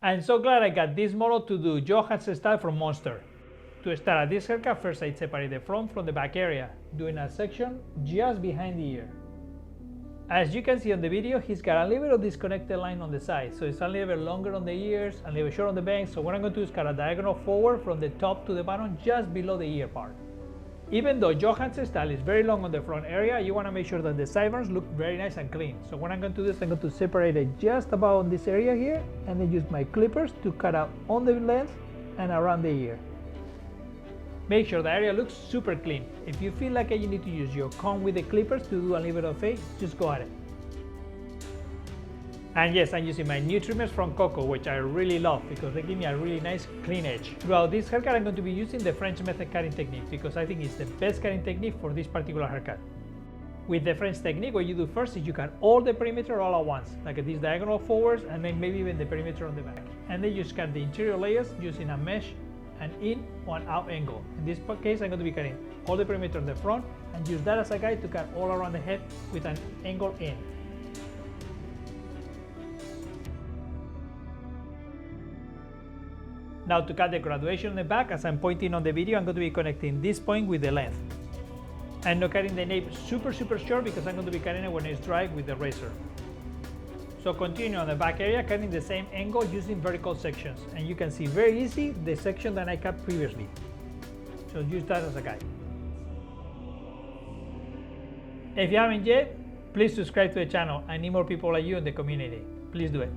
I'm so glad I got this model to do Johan's style from Monster. To start at this haircut, first I separate the front from the back area, doing a section just behind the ear. As you can see on the video, he's got a little bit of disconnected line on the side, so it's a little bit longer on the ears, a little bit short on the bangs. So what I'm going to do is cut a diagonal forward from the top to the bottom, just below the ear part. Even though Johan's style is very long on the front area, you want to make sure that the sideburns look very nice and clean. So what I'm going to do is I'm going to separate it just about on this area here, and then use my clippers to cut out on the length and around the ear. Make sure the area looks super clean. If you feel like you need to use your comb with the clippers to do a little bit of fade, just go at it. And yes, I'm using my new trimmers from Cocco, which I really love because they give me a really nice clean edge. Throughout this haircut, I'm going to be using the French method cutting technique because I think it's the best cutting technique for this particular haircut. With the French technique, what you do first is you cut all the perimeter all at once, like this diagonal forwards and then maybe even the perimeter on the back. And then you just cut the interior layers using a mesh and in one out angle. In this case, I'm going to be cutting all the perimeter on the front and use that as a guide to cut all around the head with an angle in. Now to cut the graduation on the back, as I'm pointing on the video, I'm going to be connecting this point with the length. I'm not cutting the nape super short because I'm going to be cutting it when it's dry with the razor. So continue on the back area, cutting the same angle using vertical sections. And you can see very easy the section that I cut previously. So use that as a guide. If you haven't yet, please subscribe to the channel. I need more people like you in the community. Please do it.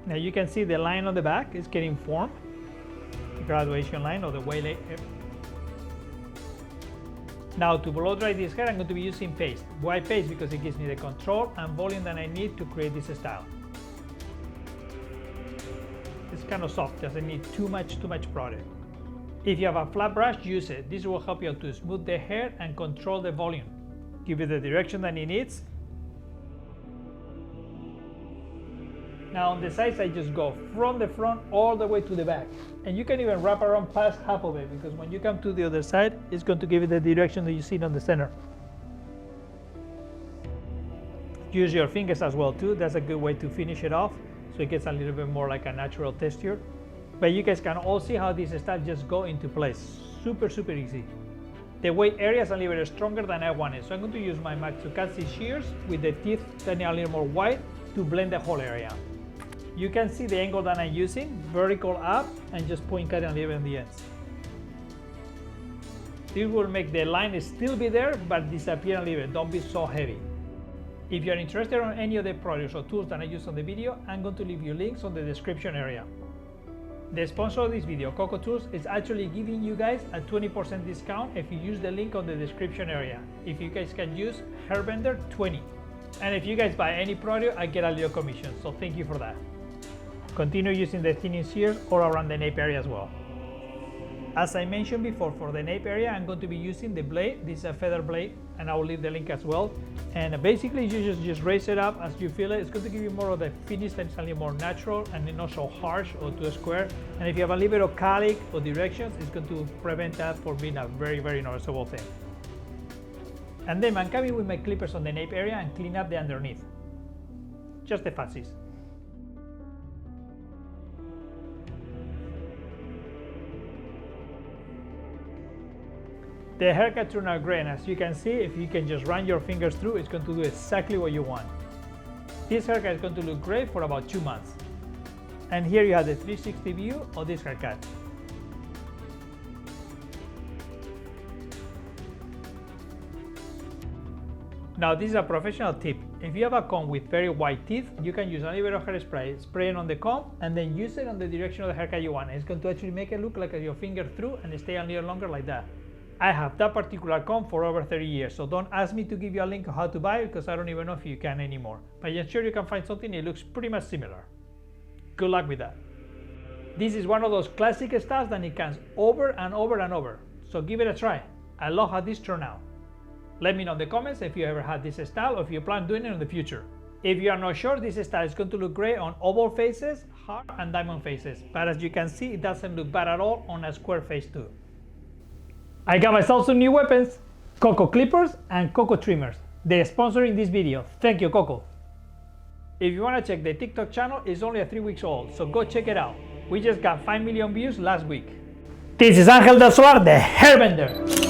Now you can see the line on the back is getting formed. The graduation line or the waylay. Now to blow dry this hair, I'm going to be using paste. Why paste? Because it gives me the control and volume that I need to create this style. It's kind of soft, doesn't need too much product. If you have a flat brush, use it. This will help you to smooth the hair and control the volume. Give it the direction that it needs. Now on the sides, I just go from the front all the way to the back. And you can even wrap around past half of it because when you come to the other side, it's going to give you the direction that you see on the center. Use your fingers as well too. That's a good way to finish it off so it gets a little bit more like a natural texture. But you guys can all see how this style just go into place. Super easy. The weight area is a little bit stronger than I wanted. So I'm going to use my 𝗙𝗙𝗟𝗟𝗓𝗓 shears with the teeth turning a little more wide to blend the whole area. You can see the angle that I'm using, vertical up and just point cutting a little bit on the ends. This will make the line still be there but disappear a little bit, don't be so heavy. If you're interested in any of the products or tools that I use on the video, I'm going to leave you links on the description area. The sponsor of this video, Cocco Tools, is actually giving you guys a 20% discount if you use the link on the description area. If you guys can use Hairbender20. And if you guys buy any product, I get a little commission, so thank you for that. Continue using the thinning shears all around the nape area as well. As I mentioned before, for the nape area, I'm going to be using the blade. This is a feather blade, and I will leave the link as well. And basically, you just raise it up as you feel it. It's going to give you more of the finish that's a little more natural and not so harsh or too square. And if you have a little bit of colic or directions, it's going to prevent that from being a very noticeable thing. And then I'm coming with my clippers on the nape area and clean up the underneath. Just the fastest. The haircut turned out great, and as you can see, if you can just run your fingers through, it's going to do exactly what you want. This haircut is going to look great for about 2 months. And here you have the 360 view of this haircut. Now this is a professional tip. If you have a comb with very white teeth, you can use a little bit of hairspray, spray it on the comb, and then use it on the direction of the haircut you want. It's going to actually make it look like your finger through and stay a little longer like that. I have that particular comb for over 30 years, so don't ask me to give you a link of how to buy it because I don't even know if you can anymore. But I'm sure you can find something that looks pretty much similar. Good luck with that. This is one of those classic styles that it comes over and over, so give it a try. I love how this turned out. Let me know in the comments if you ever had this style or if you plan doing it in the future. If you are not sure, this style is going to look great on oval faces, heart and diamond faces, but as you can see, it doesn't look bad at all on a square face too. I got myself some new weapons, Cocco clippers and Cocco trimmers. They're sponsoring this video. Thank you, Cocco. If you want to check the TikTok channel, it's only 3 weeks old, so go check it out. We just got 5 million views last week. This is 𝗙𝗘𝗟𝗟𝗪𝗪, the hairbender.